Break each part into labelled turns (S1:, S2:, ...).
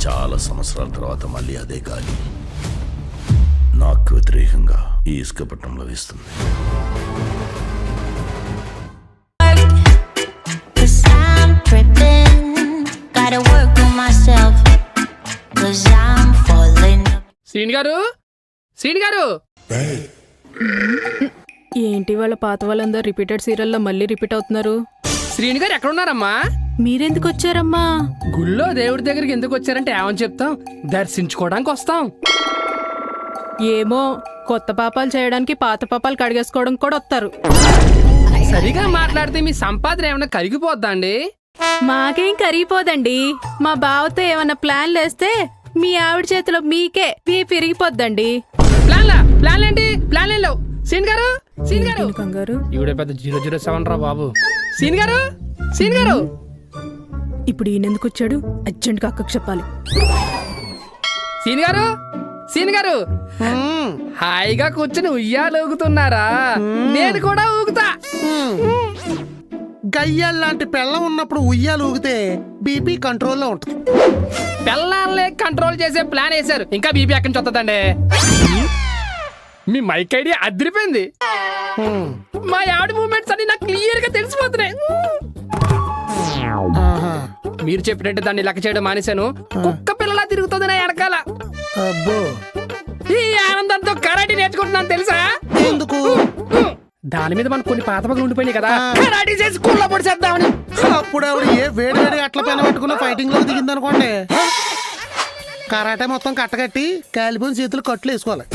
S1: చాలా సంవత్సరాల తర్వాత మళ్ళీ అదే గాలి నాకు వ్యతిరేకంగా ఈ ఇసుక పట్టణంలో వేస్తుంది.
S2: శ్రీని గారు, శ్రీని గారు,
S3: ఏంటి వాళ్ళ పాత వాళ్ళందరూ రిపీటెడ్ సీరియల్లో మళ్ళీ రిపీట్ అవుతున్నారు?
S2: శ్రీని గారు ఎక్కడ ఉన్నారమ్మా?
S3: మీరెందుకు వచ్చారమ్మా?
S2: గుళ్ళో దేవుడి దగ్గరికి ఎందుకు వచ్చారంటే ఏమని చెప్తాం, దర్శించుకోవడానికి వస్తాం.
S3: ఏమో, కొత్త పాపాలు చేయడానికి పాత పాపాలు కడిగేసుకోవడం కూడా వస్తారు.
S2: సరిగా మాట్లాడితే మీ సంపాదన ఏమన్నా కరిగిపోద్దా అండి?
S3: మాకేం కరిగిపోదండి. మా బావతో ఏమన్నా ప్లాన్లు వేస్తే మీ ఆవిడ చేతిలో మీకే పెరిగిపోద్దండి.
S2: ప్లాన్ ఏంటి? ప్లాన్ ఏం లేవు. సీన్ గారు, సీన్ గారు,
S3: కంగారు
S2: ఈవిడ పెద్ద 007 రా బాబు. సీన్ గారు, సీన్ గారు,
S3: ఇప్పుడు ఈయనెందుకు వచ్చాడు? అర్జెంట్ గా అక్కకు చెప్పాలి.
S2: సీన్ గారు, సీన్ గారు, హాయిగా కూర్చుని ఉయ్యాలు ఊగుతున్నారా? నేను కూడా ఊగుతా.
S4: గయ్యాల్లాంటి పెళ్ళం ఉన్నప్పుడు ఉయ్యాలు ఊగితే బీపీ కంట్రోల్లో ఉంటుంది.
S2: పెళ్ళాలే కంట్రోల్ చేసే ప్లాన్ వేశారు, ఇంకా బీపీ ఎక్కడి నుంచి వస్తుందండి? మీ మైక్ ఐడియా అదిరిపోయింది. మా ఆవిడ మూమెంట్స్ అన్ని నాకు క్లియర్ గా తెలిసిపోతున్నాయి. మీరు చెప్పినట్టు దాన్ని లెక్క చేయడం మానేశాను. కుక్క పిల్లలా తిరుగుతుంది నా వెనకాల.
S4: అబ్బో,
S2: ఈ ఆనందంతో కరాటీ నేర్చుకుంటున్నాను తెలుసా?
S4: ఎందుకు?
S2: దాని మీద మనకు కొన్ని పాత పగలు ఉండిపోయినాయి కదా, కరాటీ చేసి స్కూల్లో పొడిచేద్దామని.
S4: అప్పుడు ఆవిడ ఏ వేడి వేడి అట్ల పైన పట్టుకున్న ఫైటింగ్ లో దిగింది అనుకోండి, కరాటే మొత్తం కట్టగట్టి కాలిపోయిన చేతులు కట్లు వేసుకోవాలి.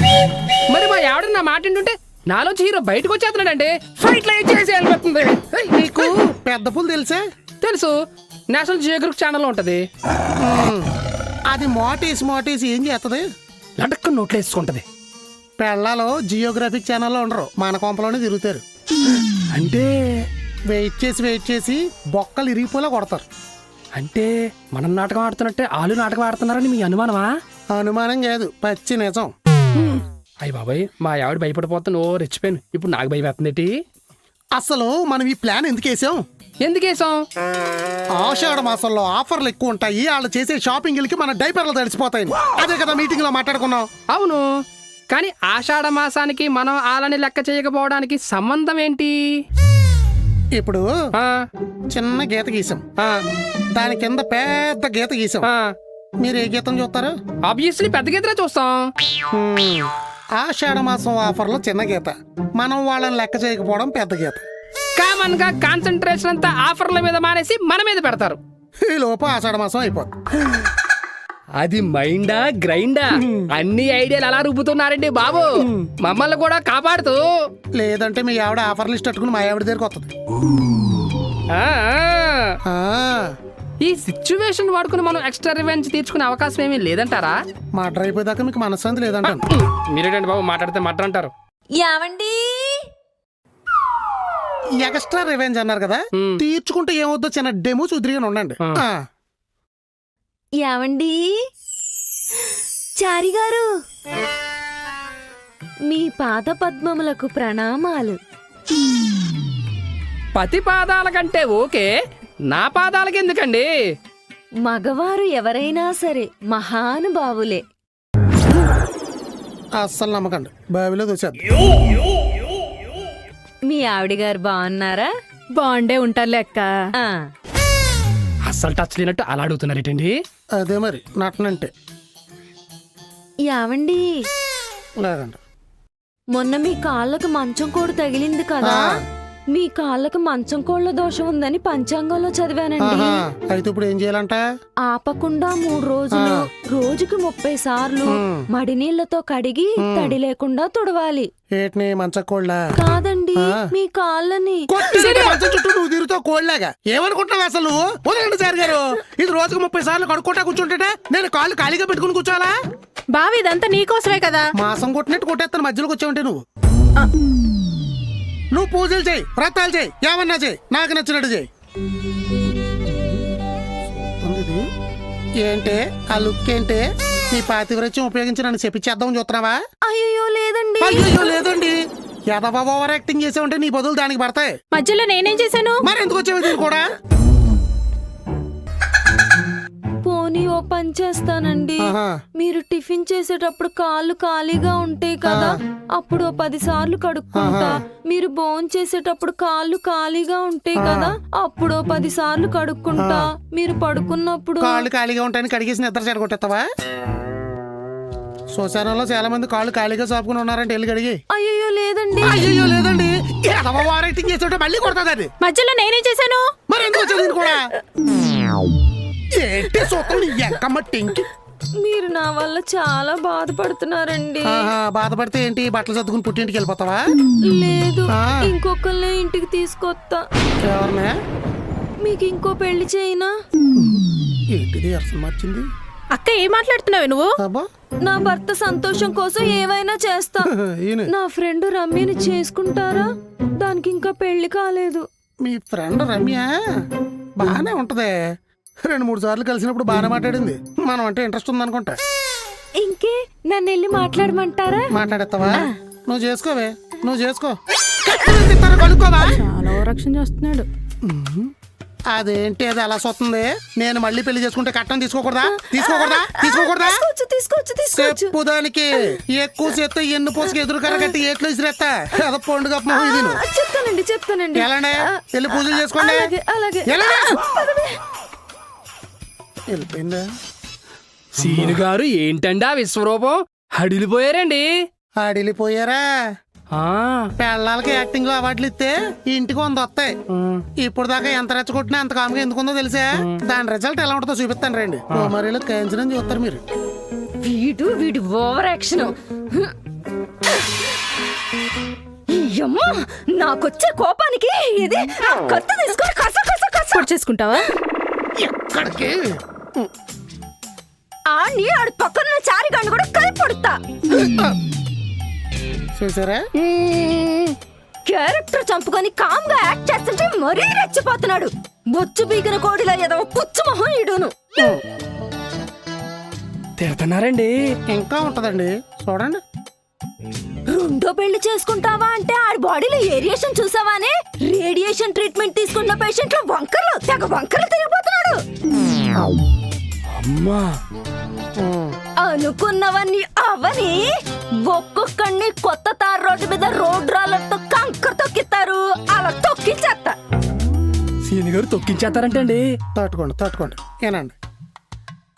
S2: మరి మా ఆవిడ నా మాట ఏంటంటే నాలోంచి హీరో బయటకు వచ్చేస్తున్నాడంటే ఫైట్ లో చేసి వెళ్ళిపోతుంది.
S4: నీకు పెద్ద పుల్ తెలుసా?
S2: తెలుసు, నేషనల్ జియోగ్రఫిక్ ఛానల్లో ఉంటది.
S4: అది మోటేసి ఏం చేస్తుంది?
S2: లటక్కు నోట్లో వేసుకుంటది.
S4: పెళ్ళాలో జియోగ్రఫిక్ ఛానల్లో ఉండరు, మన కొంపలోనే తిరుగుతారు.
S2: అంటే
S4: వెయిట్ చేసి బొక్కలు ఇరిగిపోలా కొడతారు.
S2: అంటే మనం నాటకం ఆడుతున్నట్టే ఆలు నాటకం ఆడుతున్నారని మీ అనుమానమా?
S4: అనుమానం కాదు, పచ్చి నిజం.
S2: అయ్య బాబాయ్, మా ఆవిడ భయపడిపోతాను. ఓ రెచ్చిపోయాను. ఇప్పుడు నాకు భయపడుతుంది.
S4: అసలు మనం ఈ ప్లాన్ ఎందుకు వేసాం?
S2: ఎందుకేసాం?
S4: ఆషాఢ మాసంలో ఆఫర్లు ఎక్కువ ఉంటాయి, వాళ్ళు చేసే షాపింగ్లకి మన డైపర్లు తడిసిపోతాయి. అదే కదా మీటింగ్ లో మాట్లాడుకున్నాం.
S2: అవును, కానీ ఆషాఢ మాసానికి మనం ఆలని లెక్క చేయకపోవడానికి సంబంధం ఏంటి?
S4: ఇప్పుడు చిన్న గీత గీసాం, దాని కింద పెద్ద గీత గీసాం. మీరు ఏ గీతం చూస్తారు?
S2: ఆబ్వియస్లీ పెద్ద గీతనే చూస్తాం.
S4: ఆషాఢ మాసం ఆఫర్లో చిన్న గీత, మనం వాళ్ళని లెక్క చేయకపోవడం పెద్ద గీత.
S2: కామన్ గా కాన్సన్ట్రేషన్ అంతా ఆఫర్ల మీద మానేసి మన మీద పెడతారు.
S4: ఈ లోపు ఆషాఢ మాసం అయిపోతుంది.
S2: అది మైండా గ్రైండా? అన్ని ఐడియాలు అలా రుబ్బుతున్నారండి బాబు, మమ్మల్ని కూడా కాపాడుతూ.
S4: లేదంటే మీ ఆవిడ ఆఫర్ లిస్ట్ పెట్టుకుని మా ఆవిడ దగ్గరికి వస్తుంది.
S2: ఈ సిచ్యువేషన్ వాడుకుని మనం ఎక్స్ట్రా రివెంజ్ తీర్చుకునే అవకాశం ఏమీ లేదంటారా?
S4: మర్డర్ అయిపోయేదాకా మీకు మనశ్శాంతి లేదంట.
S2: మీరేంటండి బాబు మాట్లాడితే మర్డర్ అంటారు?
S5: యావండి,
S4: ఎక్స్ట్రా రివెంజ్ అన్నారు కదా, తీర్చుకుంటే ఏమవుద్దో చిన్న డెమో చూద్రిగానే ఉండండి.
S5: యావండి, చారి గారు, మీ పాద పద్మములకు ప్రణామాలు.
S2: పతి పాదాల కంటే ఓకే, నా పాదాలకి ఎందుకండి?
S5: మగవారు ఎవరైనా సరే మహానుభావులే.
S4: అస్సలు నమ్మకండి, బావిలో దూసేద్దాం.
S5: మీ ఆవిడ గారు బాగున్నారా?
S3: బాగుండే ఉంటారులే అక్క.
S2: అస్సలు టచ్ లేనట్టు అలా అడుగుతున్నారేటండి?
S4: అదే మరి నటనంటే.
S5: యావండి,
S4: లేదండి,
S5: మొన్న మీ కాళ్ళకు మంచం కోడు తగిలింది కదా, మీ కాళ్ళకు మంచం కోళ్ళ దోషం ఉందని పంచాంగంలో చదివానండి.
S4: అయితే ఇప్పుడు ఏం చేయాలంట?
S5: ఆపకుండా 3 రోజులు రోజుకి 30 సార్లు మడి నీళ్లతో కడిగి తడి లేకుండా తుడవాలి.
S4: ఏటిని మంచకోళ్ళ?
S5: కాదండి, మీ కాళ్ళని.
S4: చుట్టూ నువ్వు తిరుగుతావు కోళ్ళగా. ఏమనుకుంటున్నావు అసలు నువ్వు? వదలండి సార్ గారు, ఇది రోజుకు 30 సార్లు కడుక్కుంటా కూర్చుంటే నేను కాళ్ళు ఖాళీగా పెట్టుకుని కూర్చోవాలా?
S3: బావి ఇదంతా నీకోసమే కదా.
S4: మాసం కొట్టినట్టు కొట్టేస్తాను మధ్యలోకి వచ్చావంటే నువ్వు. నువ్వు పూజలు చేయి, వ్రతాలు చేయి, ఏమన్నా చేయి, నాకు నచ్చినట్టు చేయి. ఏంటే ఆ లుక్ ఏంటే? నీ పాతివ్రత్యం ఉపయోగించి నన్ను చెప్పించేద్దామని చూస్తున్నావా?
S5: అయ్యో లేదండి.
S4: అయ్యో లేదండి, ఎదవా ఓవర్ యాక్టింగ్ చేసావంటే నీ బదులు దానికి పడతాయి.
S3: మధ్యలో నేనేం చేశాను?
S4: మరి ఎందుకు వచ్చావు దీన్ని కూడా?
S5: పోనీ ఓ పని చేస్తానండి.
S4: ఆహా.
S5: మీరు టిఫిన్ చేసేటప్పుడు కాళ్ళు ఖాళీగా ఉంటాయి కదా, అప్పుడు ఓ 10 సార్లు కడుక్కుంటా. మీరు భోజనం చేసేటప్పుడు కాళ్ళు ఖాళీగా ఉంటాయి కదా, అప్పుడు ఓ 10 సార్లు కడుక్కుంటా. మీరు పడుకున్నప్పుడు
S4: కాళ్ళు ఖాళీగా ఉంటాయని కడిగేసి నిద్ర చెడగొట్టేస్తావా? శ్మశానంలో చాలా మంది కాళ్ళు ఖాళీగా చాపుకుని ఉన్నారంటే వెళ్ళి కడిగి.
S5: అయ్యో లేదండి.
S4: అయ్యో లేదండి, వారైటింగ్ చేస్తుంటే మళ్ళీ కొడతాది అది.
S3: మధ్యలో నేనేం చేశాను?
S4: మరి ఎందుకు వచ్చింది ఇది కూడా? ఏంటి సూత్రం ఎక్కమ్మ టెంకి?
S5: మీరు నా వల్ల చాలా బాధపడుతున్నారండి.
S4: ఆహా, బాధపడితే ఏంటి బట్టలు సర్దుకుని పుట్టింటికి వెళ్ళిపోతావా?
S5: లేదు,
S4: ఆ.
S5: ఇంకొకరిని ఇంటికి తీసుకొస్తా.
S4: ఎవరినే?
S5: మీకు ఇంకో పెళ్లి చేయనా?
S4: ఏంటిది అర్థం మార్చింది?
S3: అక్క ఏం మాట్లాడుతున్నావు నువ్వు?
S4: అబ్బా
S5: నా భర్త సంతోషం కోసం ఏవైనా చేస్తా.
S4: ఈయన
S5: నా ఫ్రెండ్ రమ్యని చేసుకుంటారా? దానికి ఇంకా పెళ్లి కాలేదు.
S4: మీ ఫ్రెండ్ రమ్య బాగానే ఉంటదే. 2-3 సార్లు కలిసినప్పుడు బాగానే మాట్లాడింది. మనం అంటే ఇంట్రెస్ట్ ఉందనుకుంటా.
S5: ఇంకే నన్ను వెళ్ళి మాట్లాడమంటారా?
S4: మాట్లాడేస్తావా? నువ్వు చేసుకోవే, నువ్వు చేసుకో. కనుక్కోవా?
S3: చాలా రక్షణ చేస్తున్నాడు.
S4: అదేంటి అది అలా వస్తుంది? నేను మళ్ళీ పెళ్లి చేసుకుంటే కట్నం తీసుకోకూడదా? తీసుకోకూడదా? తీసుకోకూడదా?
S5: తీసుకోవచ్చు.
S4: చెప్పు దానికి. ఎక్కువ చేస్తే ఎన్ను పోసుకు ఎదురుకర కట్టి ఏట్లు ఇసిరేస్తా. అదో పండుగ మొహం ఇది నువ్వు.
S5: చెప్తానండి.
S4: ఎలాండే వెళ్ళి పూజలు చేసుకోండి.
S5: అలాగే.
S4: ఎలాండే? వెళ్ళిపోయిందా?
S2: సీను గారు ఏంటండి ఆ విశ్వరూపం? హడిలిపోయారండి.
S4: ఆడిలిపోయారా?
S2: ఆ,
S4: పెళ్ళాలకి యాక్టింగ్ లో అవార్డులు ఇస్తే ఇంటికి 100 వస్తాయి. ఇప్పుడు దాకా ఎంత రెచ్చగొట్టినా అంత కాముగా ఎందుకుందో తెలుసా? దాని రిజల్ట్ ఎలా ఉంటుందో చూపిస్తాను రండి. మరీలో కాంచనం చూస్తారు మీరు.
S5: వీడు ఓవర్ యాక్షన్. అమ్మా, నాకొచ్చే కోపానికి ఇది కత్తి తీసుకొని
S3: పొడి చేసుకుంటావా?
S4: ఎక్కడికి?
S5: ఆడి పక్కన చారిగాన్ని కూడా కలిపి పొడుతా.
S4: చూసారా?
S5: క్యారెక్టర్ చంపుకొని కామ్ గా యాక్ట్ చేస్తుంటే మరీ రెచ్చిపోతున్నాడు. బొచ్చు పీకిన కోడిలో ఏదో పుచ్చు మొహం ఇడును.
S2: తిడుతున్నారండి.
S4: ఇంకా ఉంటదండి, చూడండి.
S5: రెండో పెళ్లి చేసుకుంటావా అంటే ఆడి బాడీలో ఏరియేషన్ చూసావానే? రేడియేషన్ ట్రీట్మెంట్ తీసుకున్న పేషెంట్ లో తెగ వంకర్లు తిరిగిపోతున్నాడు.
S2: అమ్మా,
S5: అనుకున్నవన్నీ అవని ఒక్కొక్కడిని కొత్త తార్ రోడ్డు మీద రోడ్ రాళ్ళతో కంకర తొక్కిస్తారు. అలా తొక్కించేస్తా.
S2: సీను గారు తొక్కించేస్తారంటండి.
S4: తట్టుకోండి ఏనండి.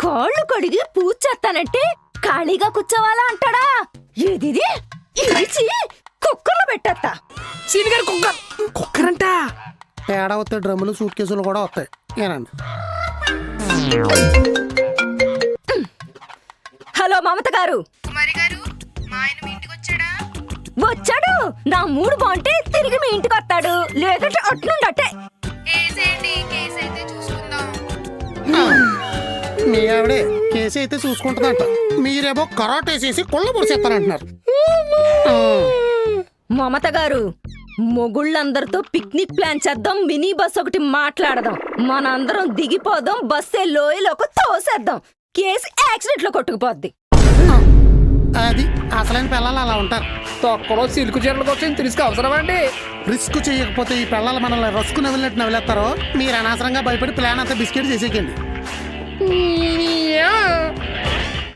S5: కాళ్ళు కడిగి పూజ చేస్తానంటే ఖాళీగా కూర్చోవాలా అంటాడా? ఏది ఇరిచి కుక్కర్లో పెట్టేస్తా.
S2: సీను గారు కుక్కరంట.
S4: తేడా వస్తే డ్రమ్ములు సూట్ కేసులు కూడా వస్తాయి. ఏనండి.
S5: హలో మమత గారు. వచ్చాడు. నా మూడు బాగుంటే తిరిగి మీ ఇంటికి వస్తాడు, లేదంటే అట్లుండి అట్టే.
S4: మీ ఆవిడే కేసు అయితే చూసుకుంటుందంట. మీరేమో కరాటేసేసి కొల్ల పొడిచేస్తానంటున్నారు.
S5: మమత గారు, మొగుళ్ళందరితో పిక్నిక్ ప్లాన్ చేద్దాం. మినీ బస్ ఒకటి మాట్లాడదాం. మనందరం దిగిపోదాం. బస్సే లోయలోకి తోసేద్దాం. కేసు యాక్సిడెంట్ లో కొట్టుకుపోద్ది.
S4: అది అసలైన పిల్లలు అలా ఉంటారు.
S2: తొక్కలో సిల్కు చీరల కోసం తెలుసుకు అవసరమా అండి?
S4: రిస్క్ చేయకపోతే ఈ పిల్లలు మనల్ని రస్కు నవ్వినట్టు నవ్వులేస్తారో. మీరు అనవసరంగా భయపడి ప్లాన్ అంతా బిస్కెట్ చేసేకండి.